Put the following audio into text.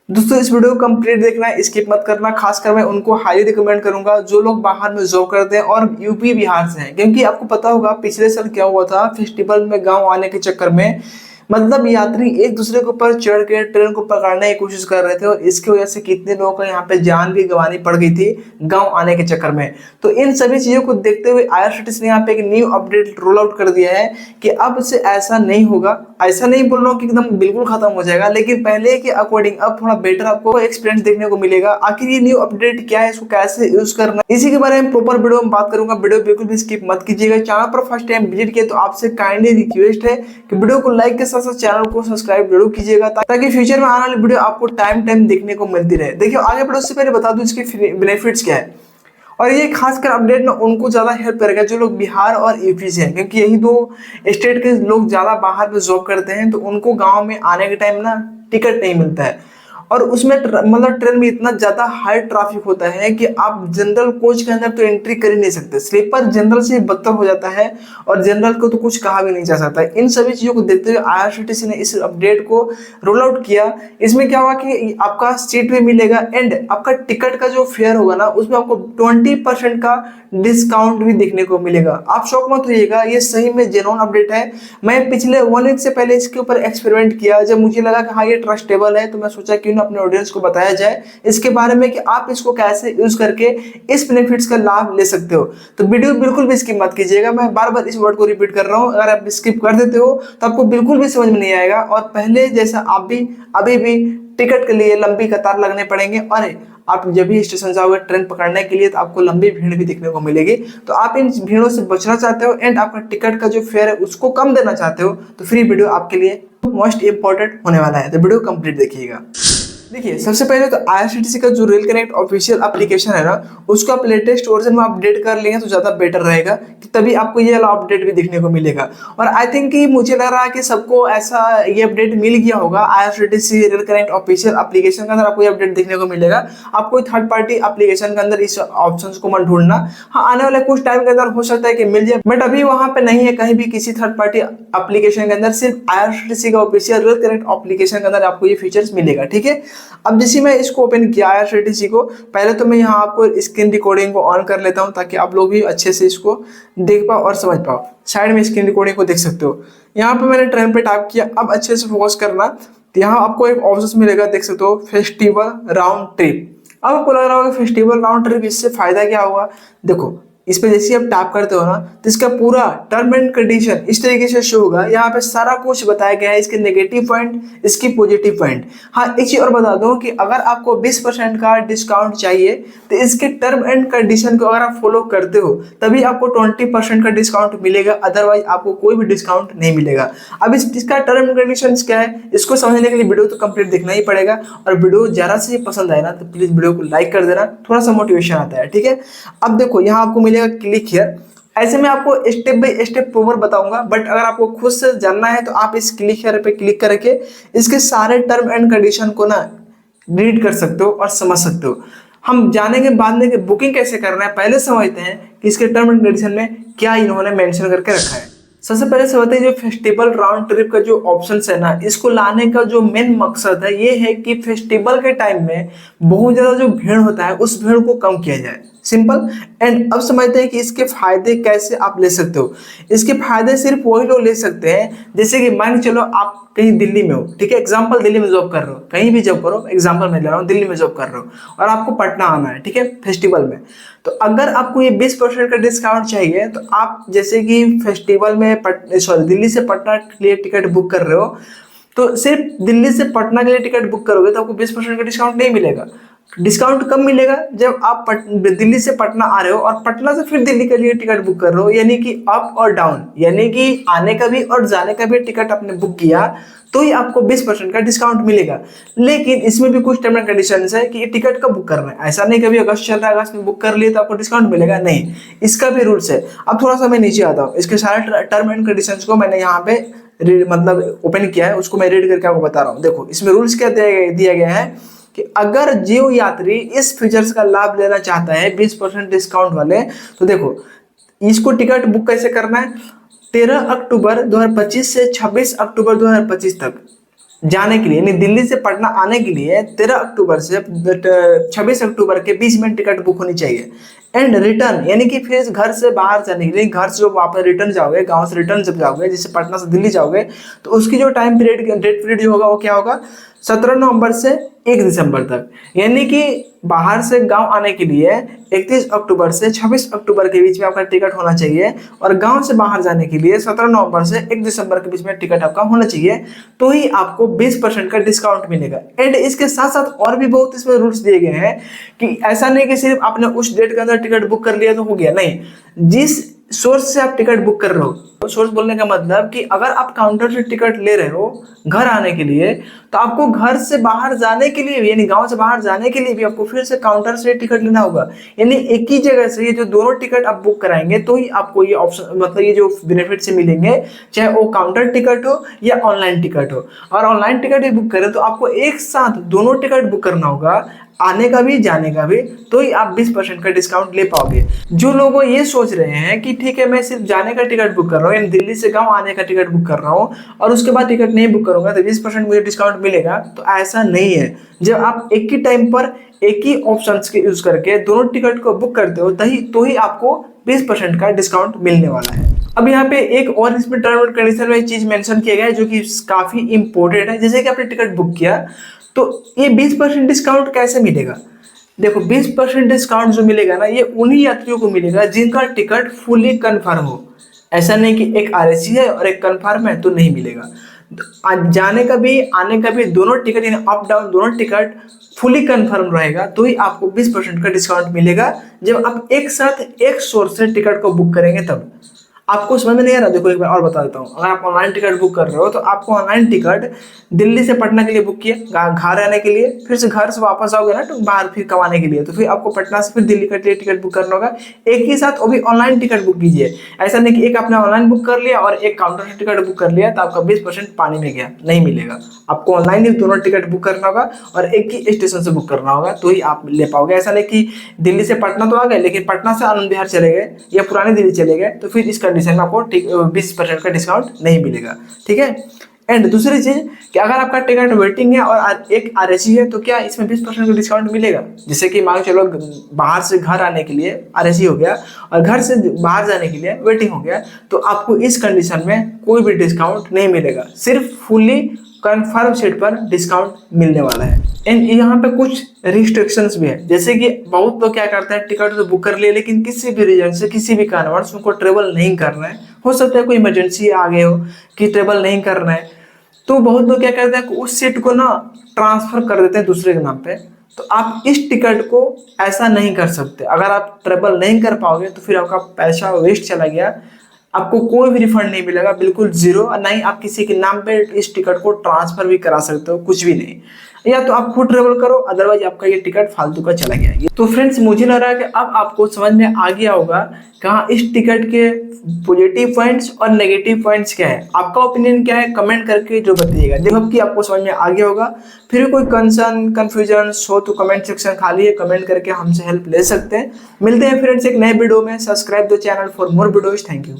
दोस्तों इस वीडियो को कंप्लीट देखना, स्किप मत करना। खासकर मैं उनको हाईली रिकमेंड करूंगा जो लोग बाहर में जॉब करते हैं और यूपी बिहार से हैं, क्योंकि आपको पता होगा पिछले साल क्या हुआ था। फेस्टिवल में गांव आने के चक्कर में मतलब यात्री एक दूसरे के ऊपर चढ़ के ट्रेन को पकड़ने की कोशिश कर रहे थे और इसकी वजह से कितने लोगों को यहाँ पे जान भी गंवानी पड़ गई थी गांव आने के चक्कर में। तो इन सभी चीजों को देखते हुए आईआरसीटीसी ने यहाँ पे एक न्यू अपडेट रोल आउट कर दिया है कि अब से ऐसा नहीं होगा। ऐसा नहीं बोल रहा हूँ कि एकदम बिल्कुल खत्म हो जाएगा, लेकिन पहले के अकॉर्डिंग अब थोड़ा बेटर आपको एक्सपीरियंस देखने को मिलेगा। आखिर ये न्यू अपडेट क्या है, इसको कैसे यूज करना, इसी के बारे में प्रॉपर वीडियो में बात करूंगा। वीडियो बिल्कुल भी स्किप मत कीजिएगा। चैनल पर फर्स्ट टाइम विजिट किया तो आपसे काइंडली रिक्वेस्ट है कि वीडियो को लाइक के साथ साथ चैनल को सब्सक्राइब जरूर कीजिएगा, ताकि फ्यूचर में आने वाली वीडियो आपको टाइम टाइम देखने को मिलती रहे। देखिए आगे बढ़ने से पहले बता दूं इसके बेनिफिट्स क्या है। और ये खासकर अपडेट ना उनको ज्यादा हेल्प करेगा जो लोग बिहार और यूपी से हैं, क्योंकि यही दो स्टेट के लोग ज्यादा बाहर में जॉब करते हैं। तो उनको गांव में आने के टाइम ना टिकट नहीं मिलता है, और उसमें मतलब ट्रेन में इतना ज्यादा हाई ट्रैफिक होता है कि आप जनरल कोच के अंदर तो एंट्री कर ही नहीं सकते। स्लीपर जनरल से बदतर हो जाता है और जनरल को तो कुछ कहा भी नहीं जा सकता। इन सभी चीजों को देखते हुए आईआरसीटीसी ने इस अपडेट को रोल आउट किया। इसमें क्या होगा कि आपका सीट भी मिलेगा एंड आपका टिकट का जो फेयर होगा ना उसमें आपको 20% का डिस्काउंट भी देखने को मिलेगा। आप शौक मत होइएगा, ये सही में जेन्युइन अपडेट है। मैं पिछले 1 वीक से पहले इसके ऊपर एक्सपेरिमेंट किया। जब मुझे लगा कि हाँ ये ट्रस्टेबल है तो मैं सोचा क्यों ना अपने ऑडियंस को बताया जाए इसके बारे में कि आप इसको कैसे यूज करके इस बेनिफिट्स का लाभ ले सकते हो। तो वीडियो बिल्कुल भी स्किप मत कीजिएगा। मैं बार बार इस वर्ड को रिपीट कर रहा हूँ, अगर आप स्किप कर देते हो तो आपको बिल्कुल भी समझ में नहीं आएगा और पहले जैसा आप भी अभी भी टिकट के लिए लंबी कतार लगने पड़ेंगे। और आप जब भी स्टेशन जाओगे ट्रेन पकड़ने के लिए तो आपको लंबी भीड़ भी देखने को मिलेगी। तो आप इन भीड़ों से बचना चाहते हो एंड आपका टिकट का जो फेयर है उसको कम देना चाहते हो, तो फ्री वीडियो आपके लिए मोस्ट इंपॉर्टेंट होने वाला है। तो वीडियो कंप्लीट देखिएगा। देखिए सबसे पहले तो आईआरसीटीसी का जो रेल कनेक्ट ऑफिशियल एप्लीकेशन है ना उसको आप लेटेस्ट वर्जन में अपडेट कर लेंगे तो ज्यादा बेटर रहेगा, कि तभी आपको ये वाला अपडेट भी देखने को मिलेगा। और आई थिंक कि मुझे लग रहा है कि सबको ऐसा ये अपडेट मिल गया होगा। IRCTC rail connect official application के अंदर आपको ये अपडेट देखने को मिलेगा। आप कोई थर्ड पार्टी एप्लीकेशन के अंदर इस ऑप्शन को मत ढूंढना। हाँ आने वाले कुछ टाइम के अंदर हो सकता है कि मिल जाए, बट अभी वहां पे नहीं है कहीं भी किसी थर्ड पार्टी एप्लीकेशन के अंदर। सिर्फ आईआरसीटीसी का ऑफिशियल रेल कनेक्ट एप्लीकेशन के अंदर आपको ये फीचर्स मिलेगा, ठीक है। अब जैसे मैं इसको ओपन किया आईआरसीटीसी को, पहले तो मैं यहाँ आपको स्क्रीन रिकॉर्डिंग को ऑन कर लेता हूँ ताकि आप लोग भी अच्छे से इसको देख पाओ और समझ पाओ। साइड में स्क्रीन रिकॉर्डिंग को देख सकते हो। यहाँ पे मैंने ट्रेन पे टाइप किया, अब अच्छे से फोकस करना। तो यहाँ आपको एक ऑप्शन मिलेगा, देख सकते हो फेस्टिवल राउंड ट्रिप। अब आपको लग रहा होगा फेस्टिवल राउंड ट्रिप, इससे फायदा क्या होगा। देखो इस पे जैसे आप टैप करते हो ना तो इसका पूरा टर्म एंड कंडीशन इस तरीके से शो होगा। यहाँ पे सारा कुछ बताया गया है, इसके नेगेटिव पॉइंट, इसकी पॉजिटिव पॉइंट। हाँ एक चीज और बता दूं कि अगर आपको 20% का डिस्काउंट चाहिए तो इसके टर्म एंड कंडीशन को अगर आप फॉलो करते हो तभी आपको 20% का डिस्काउंट मिलेगा, अदरवाइज आपको कोई भी डिस्काउंट नहीं मिलेगा। अब इसका टर्म एंड कंडीशन क्या है इसको समझने के लिए वीडियो तो कंप्लीट देखना ही पड़ेगा। और वीडियो जरा से पसंद आए ना तो प्लीज वीडियो को लाइक कर देना, थोड़ा सा मोटिवेशन आता है, ठीक है। अब देखो यहाँ आपको मिलेगा क्लिक हियर। ऐसे में आपको स्टेप बाय स्टेप प्रॉपर बताऊंगा, बट अगर आपको खुद से जानना है तो आप इस क्लिक हियर पे क्लिक करके इसके सारे टर्म एंड कंडीशन को ना रीड कर सकते हो और समझ सकते हो। हम जानेंगे बाद में कि बुकिंग कैसे करना है, पहले समझते हैं कि इसके टर्म एंड कंडीशन में क्या इन्होंने मेंशन करके रखा है। सबसे पहले समझते हैं जो फेस्टिवल राउंड ट्रिप का जो ऑप्शन है ना, इसको लाने का जो मेन मकसद है ये है कि फेस्टिवल के टाइम में बहुत ज्यादा जो भीड़ होता है उस भीड़ को कम किया जाए, सिंपल। एंड अब समझते हैं कि इसके फायदे कैसे आप ले सकते हो। इसके फायदे सिर्फ वही लोग ले सकते हैं जैसे कि मान के चलो आप कहीं दिल्ली में हो, ठीक है, एग्जांपल दिल्ली में जॉब कर रहे हो, कहीं भी जॉब करो, एग्जांपल मैं ले रहा हूँ दिल्ली में जॉब कर रहे हो और आपको पटना आना है, ठीक है, फेस्टिवल में। तो अगर आपको ये 20% का डिस्काउंट चाहिए तो आप जैसे कि फेस्टिवल में दिल्ली से पटना के लिए टिकट बुक कर रहे हो, तो सिर्फ दिल्ली से पटना के लिए टिकट बुक करोगे तो आपको 20% का डिस्काउंट नहीं मिलेगा। डिस्काउंट कब मिलेगा जब आप दिल्ली से पटना आ रहे हो और पटना से फिर दिल्ली के लिए टिकट बुक कर रहे हो, यानी कि अप और डाउन, यानी कि आने का भी और जाने का भी टिकट आपने बुक किया तो ही आपको 20% का डिस्काउंट मिलेगा। लेकिन इसमें भी कुछ टर्म एंड कंडीशंस है कि ये टिकट कब बुक करना है। ऐसा नहीं कभी अगस्त चल रहा है अगस्त में बुक कर लिए तो आपको डिस्काउंट मिलेगा, नहीं, इसका भी रूल्स है। अब थोड़ा सा मैं नीचे आता हूँ, इसके सारे टर्म एंड कंडीशंस को मैंने यहाँ पे मतलब ओपन किया है, उसको मैं रीड करके आपको बता रहा हूँ। देखो इसमें रूल्स क्या दिया गया है कि अगर जियो यात्री इस फीचर्स का लाभ लेना चाहता है 20% डिस्काउंट वाले, तो देखो इसको टिकट बुक कैसे करना है। 13 अक्टूबर 2025 से 26 अक्टूबर 2025 तक जाने के लिए, यानी दिल्ली से पटना आने के लिए 13 अक्टूबर से 26 अक्टूबर के बीच में टिकट बुक होनी चाहिए। एंड रिटर्न, यानी कि फिर घर से बाहर जाने के लिए, घर से जो वापस रिटर्न जाओगे, गांव से रिटर्न जब जाओगे, जैसे पटना से दिल्ली जाओगे, तो उसकी जो टाइम पीरियड, डेट पीरियड जो होगा वो क्या होगा, 17 नवंबर से 1 दिसंबर तक। यानी कि बाहर से गांव आने के लिए 31 अक्टूबर से 26 अक्टूबर के बीच में आपका टिकट होना चाहिए, और गांव से बाहर जाने के लिए 17 नवंबर से 1 दिसंबर के बीच में टिकट आपका होना चाहिए, तो ही आपको 20% का डिस्काउंट मिलेगा। एंड इसके साथ साथ और भी बहुत इसमें रूल्स दिए गए हैं कि ऐसा नहीं कि सिर्फ आपने उस डेट के अंदर टिकट बुक कर लिया तो हो गया, नहीं, जिस सोर्स से आप टिकट बुक कर रहे हो, तो सोर्स बोलने का मतलब कि अगर आप काउंटर से टिकट ले रहे हो घर आने के लिए, तो आपको घर से बाहर जाने के लिए भी, यानी गांव से बाहर जाने के लिए भी आपको फिर से काउंटर से टिकट लेना होगा। यानी एक ही जगह से ये जो दोनों टिकट आप बुक कराएंगे तो ही आपको ये ऑप्शन, मतलब ये जो बेनिफिट से मिलेंगे, चाहे वो काउंटर टिकट हो या ऑनलाइन टिकट हो। और ऑनलाइन टिकट भी बुक करें तो आपको एक साथ दोनों टिकट बुक करना होगा, आने का भी जाने का भी, तो ही आप 20% का डिस्काउंट ले पाओगे। जो लोग ये सोच रहे हैं कि ठीक है मैं सिर्फ जाने का टिकट बुक कर रहा हूँ, यानी दिल्ली से गांव आने का टिकट बुक कर रहा हूँ, और उसके बाद टिकट नहीं बुक करूंगा तो 20% मुझे डिस्काउंट मिलेगा, तो ऐसा नहीं है। जब आप एक ही टाइम पर एक ही ऑप्शन के यूज करके दोनों टिकट को बुक करते हो, तो ही आपको 20% का डिस्काउंट मिलने वाला है। अब यहाँ पे एक और इसमें टर्म एंड कंडीशन में चीज मेंशन किया गया है जो कि काफी इंपॉर्टेंट है। जैसे कि आपने टिकट बुक किया, तो ये 20% डिस्काउंट कैसे मिलेगा? देखो, 20% डिस्काउंट जो मिलेगा ना, ये उन्हीं यात्रियों को मिलेगा जिनका टिकट फुली कंफर्म हो। ऐसा नहीं कि एक आरएसी है और एक कंफर्म है तो नहीं मिलेगा। जाने का भी आने का भी दोनों टिकट, यानी अप डाउन दोनों टिकट फुली कंफर्म रहेगा, तो ही आपको 20% का डिस्काउंट मिलेगा जब आप एक साथ एक सोर्स से टिकट को बुक करेंगे तब। आपको समझ में नहीं आ रहा? देखो एक बार और बता देता हूँ। अगर आप ऑनलाइन टिकट बुक कर रहे हो, तो आपको ऑनलाइन टिकट दिल्ली से पटना के लिए बुक किया, घर आने के लिए, फिर से घर से वापस आओगे ना तो बाहर फिर कमाने के लिए, तो फिर आपको पटना से फिर दिल्ली के लिए टिकट बुक करना होगा। एक ही साथ वो भी ऑनलाइन टिकट बुक कीजिए। ऐसा नहीं कि एक आपने ऑनलाइन बुक कर लिया और एक काउंटर से टिकट बुक कर लिया तो आपका 20% पानी में गया, नहीं मिलेगा। आपको ऑनलाइन ही दोनों टिकट बुक करना होगा और एक ही स्टेशन से बुक करना होगा, तो ही आप ले पाओगे। ऐसा नहीं कि दिल्ली से पटना तो आ गए लेकिन पटना से आनंद विहार चले गए या पुरानी दिल्ली चले गए, तो फिर इस कंडीशन में आपको 20% का डिस्काउंट नहीं मिलेगा। ठीक है। एंड दूसरी चीज कि अगर आपका टिकट वेटिंग है और एक आरएसी है, तो क्या इसमें 20% का डिस्काउंट मिलेगा? जैसे कि मान चलो बाहर से घर आने के लिए आरएसी हो गया और घर से बाहर जाने के लिए वेटिंग हो गया, तो आपको इस कंडीशन में कोई भी डिस्काउंट नहीं मिलेगा, सिर्फ फुली कंफर्म सीट पर डिस्काउंट मिलने वाला है। एंड यहाँ पे कुछ रिस्ट्रिक्शंस भी है, जैसे कि बहुत लोग क्या करते हैं, टिकट तो बुक कर लिए लेकिन किसी भी रीजन से, किसी भी कारणवश उनको ट्रेवल नहीं करना है। हो सकता है कोई इमरजेंसी आ गए हो कि ट्रेवल नहीं करना है, तो बहुत लोग क्या करते हैं उस सीट को ना ट्रांसफर कर देते हैं दूसरे के नाम पे। तो आप इस टिकट को ऐसा नहीं कर सकते। अगर आप ट्रेवल नहीं कर पाओगे तो फिर आपका पैसा वेस्ट चला गया, आपको कोई भी रिफंड नहीं मिलेगा, बिल्कुल जीरो। और नहीं आप किसी के नाम पे इस टिकट को ट्रांसफर भी करा सकते हो, कुछ भी नहीं। या तो आप खुद ट्रेवल करो, अदरवाइज आपका ये टिकट फालतू का चला गया। तो फ्रेंड्स, मुझे लग रहा है कि अब आपको समझ में आ गया होगा कहाँ इस टिकट के पॉजिटिव पॉइंट्स और नेगेटिव पॉइंट्स क्या है। आपका ओपिनियन क्या है कमेंट करके जो बताइएगा। देखो कि आपको समझ में आ गया होगा। फिर कोई कंसर्न कंफ्यूजन हो तो कमेंट सेक्शन खाली है, कमेंट करके हमसे हेल्प ले सकते हैं। मिलते हैं फ्रेंड्स एक नए वीडियो में। Subscribe the channel for more videos. Thank you.